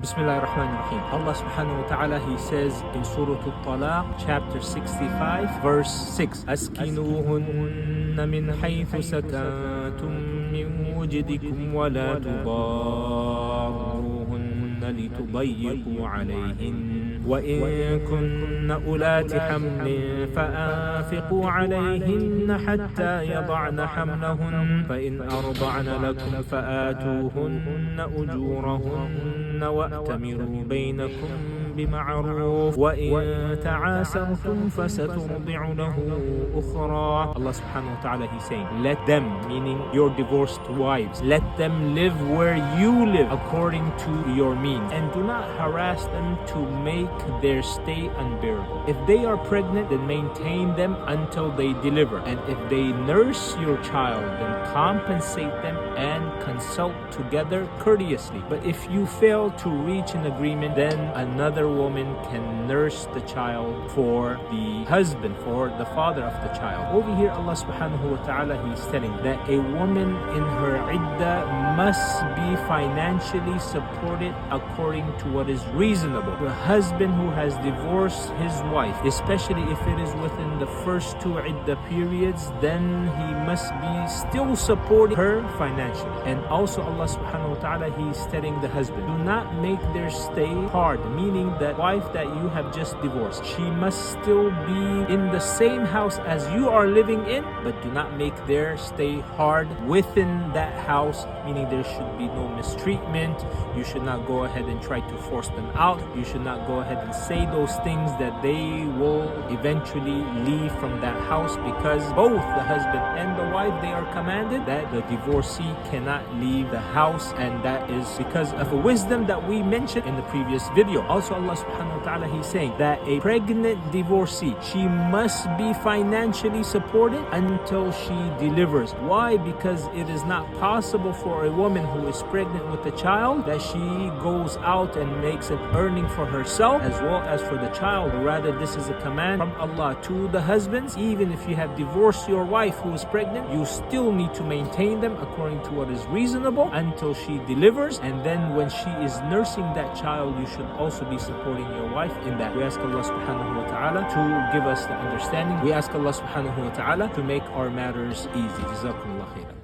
Bismillah ar-Rahman ar-Rahim. Allah subhanahu wa ta'ala, He says in Surah Al-Talaq, chapter 65, verse 6, أَسْكِنُوهُنَّ مِنْ حَيْثُ سَكَنْتُم مِّن وُجْدِكُمْ وَلَا تُضَارُّوهُنَّ لِتُضَيِّقُوا عَلَيْهِنَّ وَإِن كُنَّ أُولَاتِ حَمْلٍ فَأَنفِقُوا عَلَيْهِنَّ حَتَّى يَضَعْنَ حَمْلَهُنَّ فَإِنْ أَرْضَعْنَ لَكُمْ فَآتُوهُنَّ أُجُورَهُنَّ وَأْتَمِرُوا بَيْنَكُمْ بِمَعْرُوفٍ وَإِن تَعَاسَرْتُمْ فَسَتُرْضِعُ لَهُ أُخْرَى. Allah subhanahu wa ta'ala, He's saying, let them, meaning your divorced wives, let them live where you live according to your means, and do not harass them to make their stay unbearable. If they are pregnant, then maintain them until they deliver, and if they nurse your child, then compensate them and consult together courteously. But if you fail to reach an agreement, then another woman can nurse the child for the husband, for the father of the child. Over here, Allah subhanahu wa ta'ala, He's telling that a woman in her iddah must be financially supported according to what is reasonable. The husband who has divorced his wife, especially if it is within the first two iddah periods, then he must be still supporting her financially. And also Allah subhanahu wa ta'ala, He's telling the husband, do not make their stay hard, meaning that wife that you have just divorced, she must still be in the same house as you are living in, but do not make their stay hard within that house, meaning there should be no mistreatment. You should not go ahead and try to force them out. You should not go ahead and say those things that they will eventually leave from that house, because both the husband and the wife, they are commanded that the divorcee cannot leave the house, and that is because of a wisdom that we mentioned in the previous video. Also Allah subhanahu wa ta'ala, He's saying that a pregnant divorcee, she must be financially supported until she delivers. Why? Because it is not possible for a woman who is pregnant with a child that she goes out and makes an earning for herself as well as for the child. Rather, this is a command from Allah to the husbands. Even if you have divorced your wife who is pregnant, you still need to maintain them according to what is reasonable until she delivers, and then when she is nursing that child, you should also be supporting your wife in that. We ask Allah subhanahu wa ta'ala to give us the understanding. We ask Allah subhanahu wa ta'ala to make our matters easy. Jazakumullah khairan.